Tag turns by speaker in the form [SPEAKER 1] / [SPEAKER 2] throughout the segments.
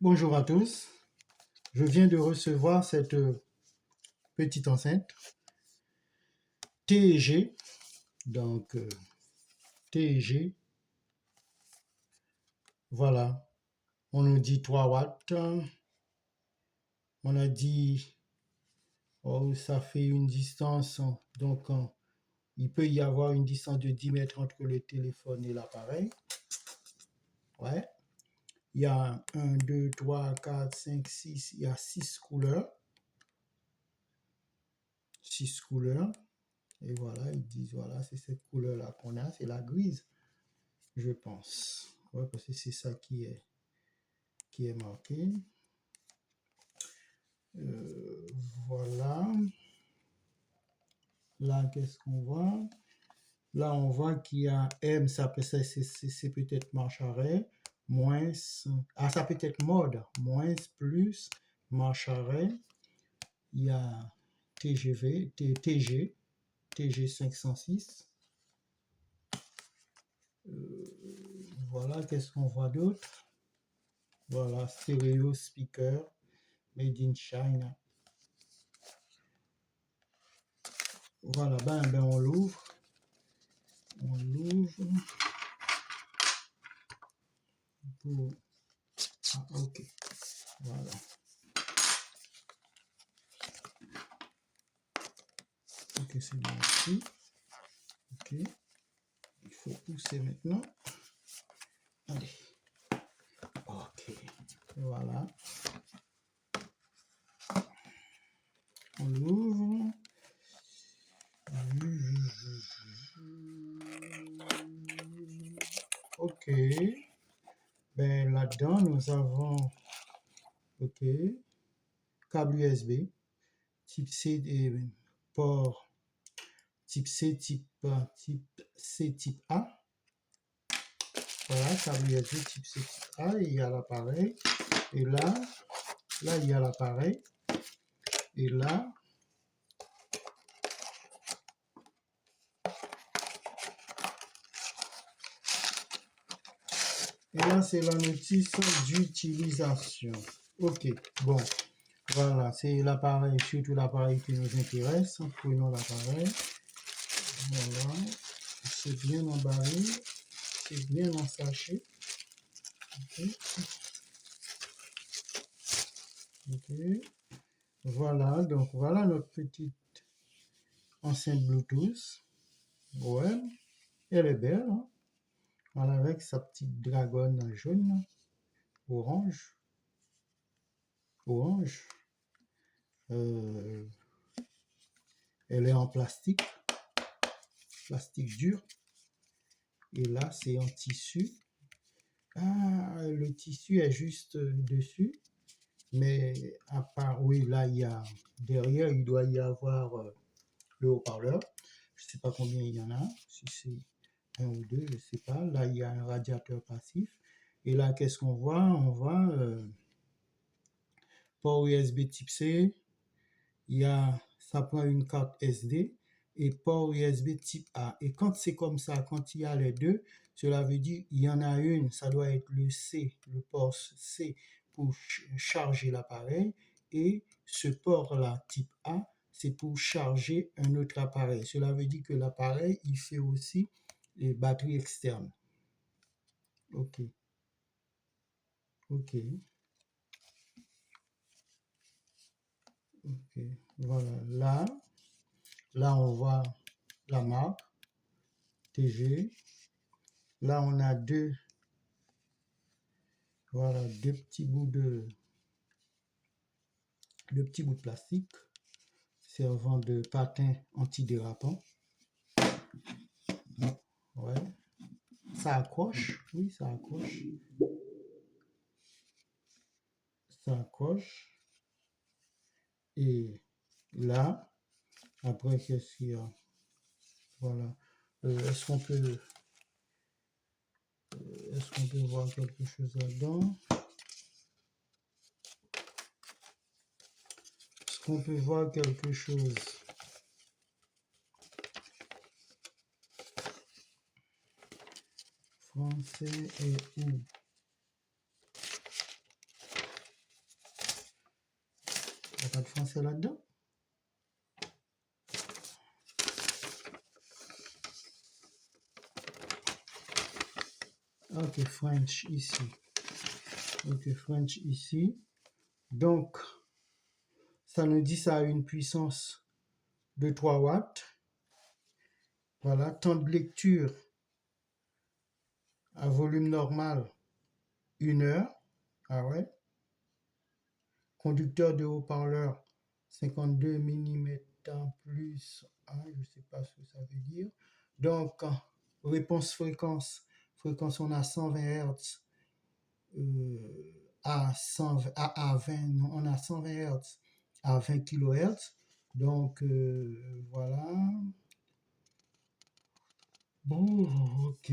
[SPEAKER 1] Bonjour à tous. Je viens de recevoir cette petite enceinte TEG. Donc, TEG, voilà. On nous dit 3 watts. On a dit, oh, ça fait une distance. Donc, il peut y avoir une distance de 10 mètres entre le téléphone et l'appareil. Ouais. Il y a 1, 2, 3, 4, 5, 6. Il y a 6 couleurs. 6 couleurs. Et voilà, ils disent, voilà, c'est cette couleur-là qu'on a. C'est la grise, je pense. Ouais, parce que c'est ça qui est marqué. Voilà. Là, qu'est-ce qu'on voit? Là, on voit qu'il y a M, ça c'est peut-être marche arrêt, moins, ça peut être mode, moins, plus, marche arrêt. Il y a TGV, TG 506. Voilà, qu'est-ce qu'on voit d'autre? Voilà, stéréo speaker, made in China. Voilà, ben on l'ouvre. On l'ouvre. Ah, ok. Voilà. Ok, c'est bon ici. Ok. Il faut pousser maintenant. Allez. Ok. Voilà. On l'ouvre. Ok. Ben là-dedans, nous avons ok, câble USB, type C et port type C, type C, type A. Voilà, câble USB type C, type A. Et il y a l'appareil. Et là, il y a l'appareil. Et là, c'est la notice d'utilisation. Ok, bon, voilà, c'est l'appareil, surtout l'appareil qui nous intéresse. Prenons l'appareil. Voilà, c'est bien emballé, c'est bien en sachet. Ok. Ok. Voilà, donc voilà notre petite enceinte Bluetooth. Ouais, elle est belle, hein? Voilà, avec sa petite dragonne jaune, orange. Elle est en plastique dur. Et là, c'est en tissu. Ah, le tissu est juste dessus. Mais à part, oui, là, il y a derrière, il doit y avoir le haut-parleur. Je ne sais pas combien il y en a, si c'est 1 ou 2, je ne sais pas. Là, il y a un radiateur passif. Et là, qu'est-ce qu'on voit? On voit port USB type C. Ça prend une carte SD et port USB type A. Et quand c'est comme ça, quand il y a les deux, cela veut dire il y en a une, ça doit être le C, le port C pour charger l'appareil. Et ce port-là, type A, c'est pour charger un autre appareil. Cela veut dire que l'appareil, il fait aussi les batteries externes. Ok. Ok. Ok. Voilà. Là, on voit la marque TG. Là, on a deux petits bouts de plastique servant de patin antidérapant. Ouais. Ça accroche, oui, ça accroche. Ça accroche. Et là, après, qu'est-ce qu'il y a? Voilà. Est-ce qu'on peut voir quelque chose là-dedans? Est-ce qu'on peut voir quelque chose? Français et où? a pas de français là-dedans? Ok, French ici. Ok, French ici. Donc, ça nous dit ça a une puissance de 3 watts. Voilà, temps de lecture à volume normal, 1 heure. Ah ouais. Conducteur de haut-parleur, 52 mm plus 1, je ne sais pas ce que ça veut dire. Donc, réponse fréquence, on a 120 Hz à 20, non, on a 120 Hz à 20 kHz. Donc, voilà. Bon, ok.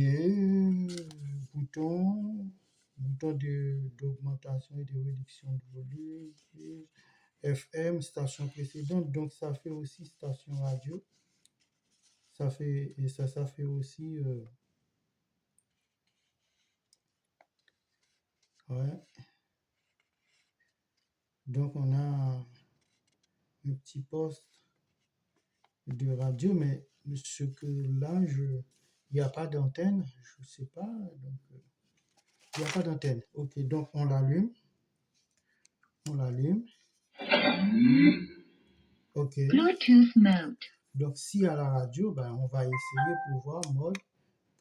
[SPEAKER 1] Bouton d'augmentation et de réduction de volume. FM, station précédente, donc ça fait aussi station radio. Ça fait, et ça fait aussi, ouais. Donc on a un petit poste de radio, mais ce que là, il n'y a pas d'antenne, je ne sais pas, donc il n'y a pas d'antenne. Ok, donc on l'allume. Ok.
[SPEAKER 2] Bluetooth mode.
[SPEAKER 1] Donc si à la radio, ben, on va essayer pour voir mode,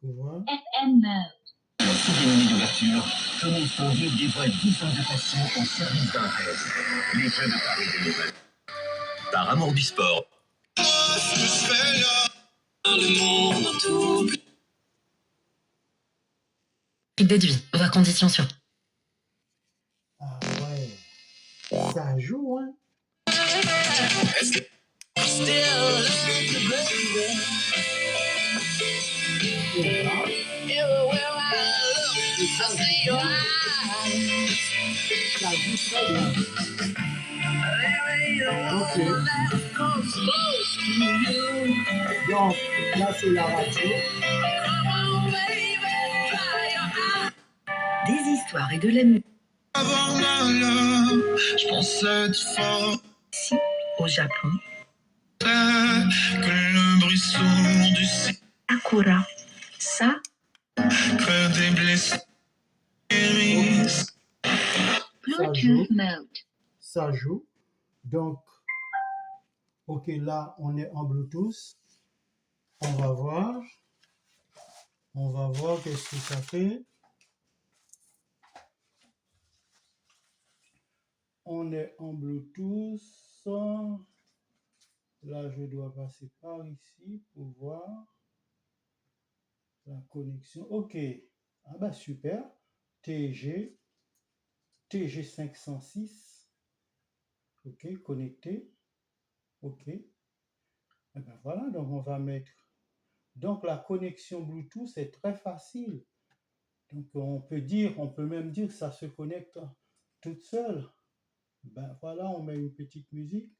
[SPEAKER 1] pour voir.
[SPEAKER 2] FM mode.
[SPEAKER 3] La cérémonie d'ouverture, Tony Stanguy dévoile 10 ans de passion au service d'un rêve. Les Jeux de Paris 2020. Par amour du sport.
[SPEAKER 2] Idée de vie, vos conditions sur.
[SPEAKER 1] Ah ouais, ça joue, hein. Ok. Donc, là, c'est la radio.
[SPEAKER 2] Des histoires et de la musique.
[SPEAKER 3] Avant malheur, je pensais être fort.
[SPEAKER 2] Ici, au Japon.
[SPEAKER 3] Que le bruit sourd du ciel.
[SPEAKER 2] Akura. Ça.
[SPEAKER 3] Que des blessés guérissent.
[SPEAKER 2] Bluetooth mode.
[SPEAKER 1] Ça joue. Donc, ok, là, on est en Bluetooth. On va voir. On va voir qu'est-ce que ça fait. On est en Bluetooth. Là, je dois passer par ici pour voir la connexion. Ok. Ah bah super. TG 506. Ok, connecté. Ok. Et ben voilà, donc on va mettre. Donc la connexion Bluetooth est très facile. Donc on peut même dire que ça se connecte toute seule. Ben voilà, on met une petite musique.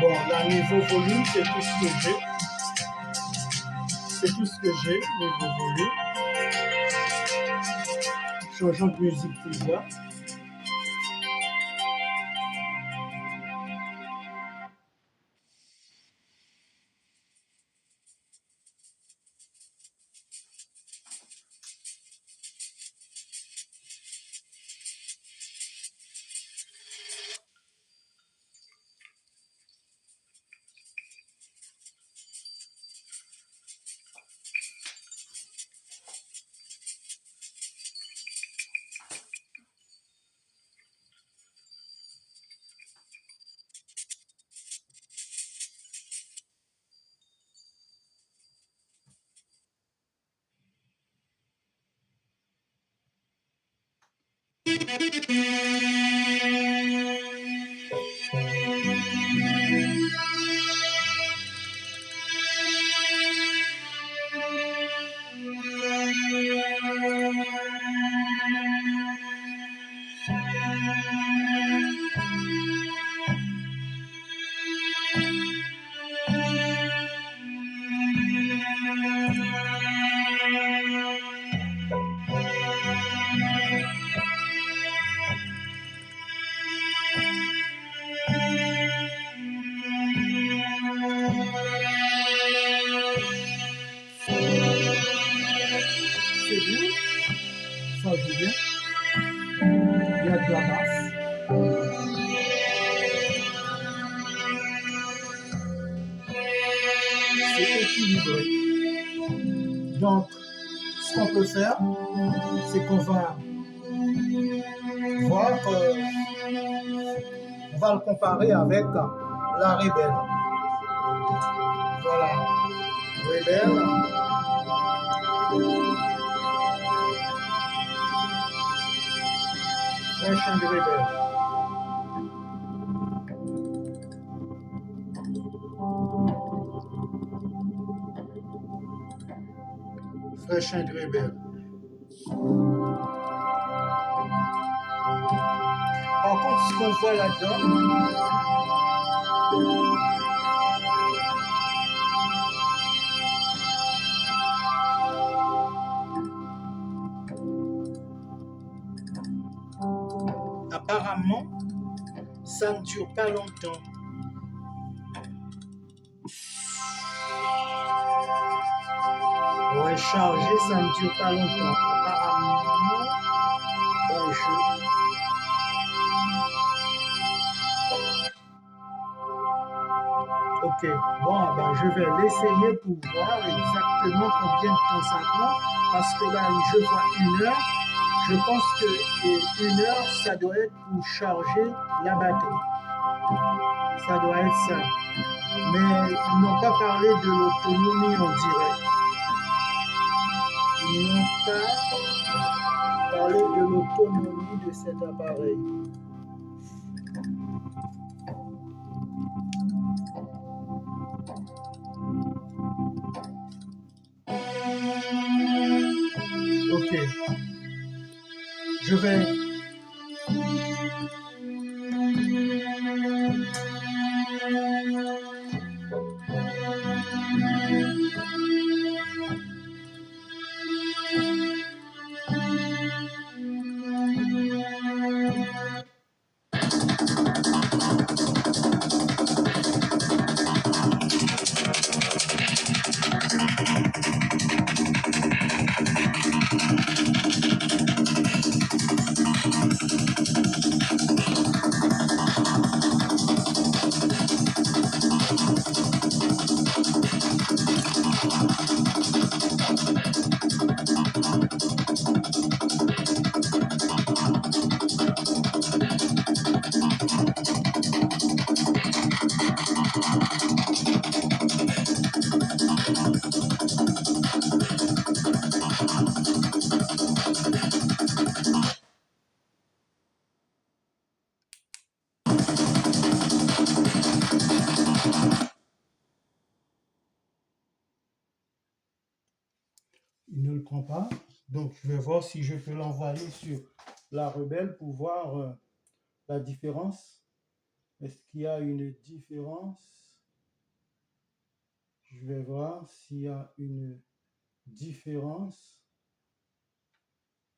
[SPEAKER 1] Bon, là, niveau volume, c'est tout ce que j'ai. C'est tout ce que j'ai, niveau volume. Changeons de musique tout là. C'est bien, ça joue bien. Il y a de la basse. C'est équilibré. Donc, ce qu'on peut faire, c'est qu'on va voir, on va le comparer avec la Rebelle. Voilà, Rebelle. Un chant de Rebelle. Fresh and Rebelle. Par contre, ce qu'on voit là-dedans, apparemment, ça ne dure pas longtemps. Ouais, charger, ça ne dure pas longtemps. Apparemment, bon, ok, bon, ben, je vais l'essayer pour voir exactement combien de temps ça prend, parce que là, je vois 1 heure. Je pense que 1 heure, ça doit être pour charger la batterie. Ça doit être ça. Mais ils n'ont pas parlé de l'autonomie, on dirait. Ils n'ont pas parlé de l'autonomie de cet appareil. Ok. Je vais... Il ne le prend pas. Donc, je vais voir si je peux l'envoyer sur la Rebelle pour voir la différence. Est-ce qu'il y a une différence? Je vais voir s'il y a une différence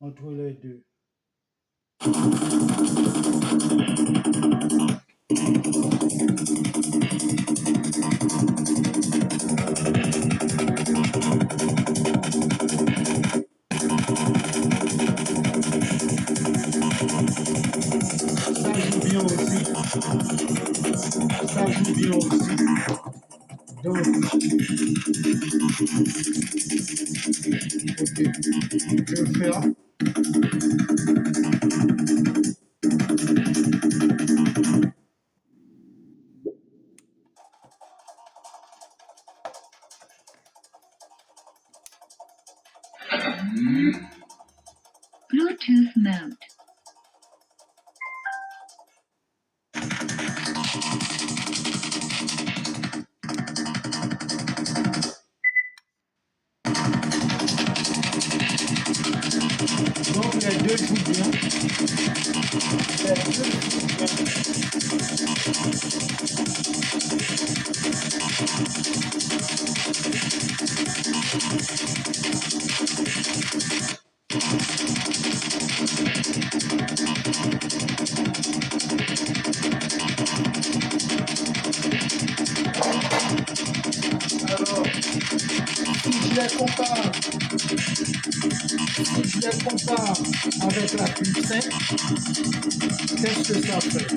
[SPEAKER 1] entre les deux. Ça joue bien aussi. Ça joue bien aussi. Donc, ok, je vais faire.
[SPEAKER 2] Bluetooth mode.
[SPEAKER 1] deux jouent bien. Les deux jouent bien. Alors, si je les compare avec la clip 5, qu'est-ce que ça fait?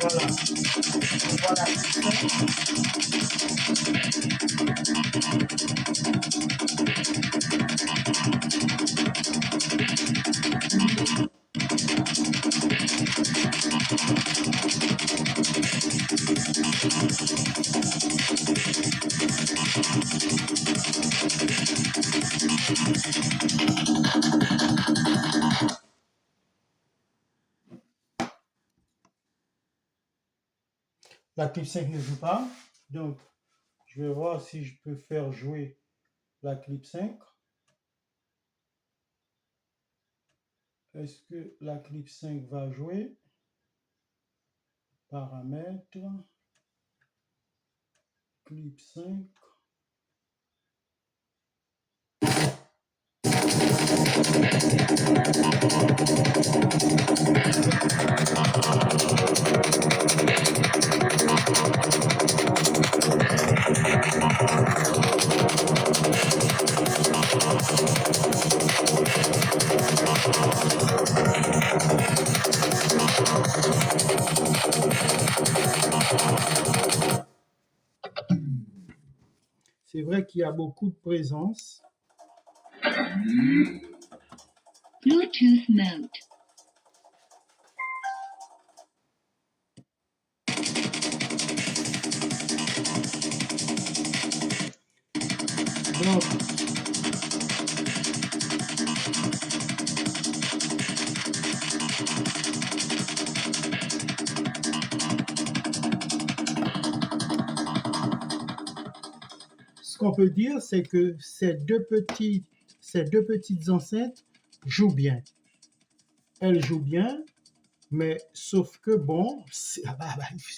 [SPEAKER 1] Voilà. Voilà. La clip 5 ne joue pas, donc je vais voir si je peux faire jouer la clip 5. Est-ce que la clip 5 va jouer? Paramètres, clip 5. C'est vrai qu'il y a beaucoup de présence.
[SPEAKER 2] Bluetooth mode.
[SPEAKER 1] Donc, ce qu'on peut dire, c'est que ces deux petites enceintes jouent bien. Elles jouent bien, mais sauf que bon,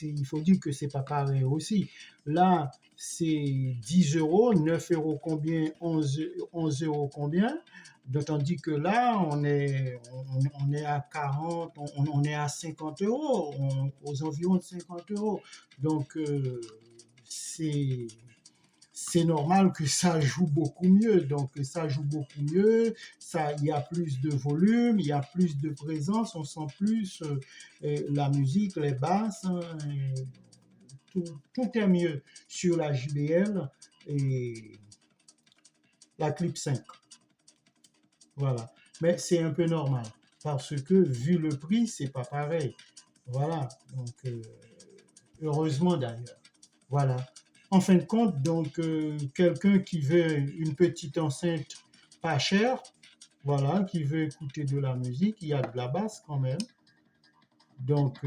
[SPEAKER 1] il faut dire que c'est pas pareil aussi. Là, c'est 10 euros, 9 euros combien, 11 euros combien. Tandis que là, on est à 40, on est à 50 euros, aux environs de 50 euros. Donc, c'est normal que ça joue beaucoup mieux. Donc, ça joue beaucoup mieux. Il y a plus de volume, il y a plus de présence, on sent plus la musique, les basses. Tout est mieux sur la JBL et la Clip 5. Voilà. Mais c'est un peu normal parce que vu le prix, c'est pas pareil. Voilà. Donc, heureusement d'ailleurs. Voilà. En fin de compte, donc, quelqu'un qui veut une petite enceinte pas chère, voilà, qui veut écouter de la musique, il y a de la basse quand même. Donc,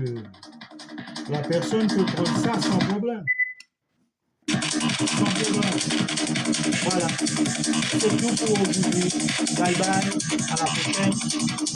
[SPEAKER 1] la personne peut prendre ça sans problème. Sans problème. Voilà. C'est tout pour aujourd'hui. Bye bye. À la prochaine.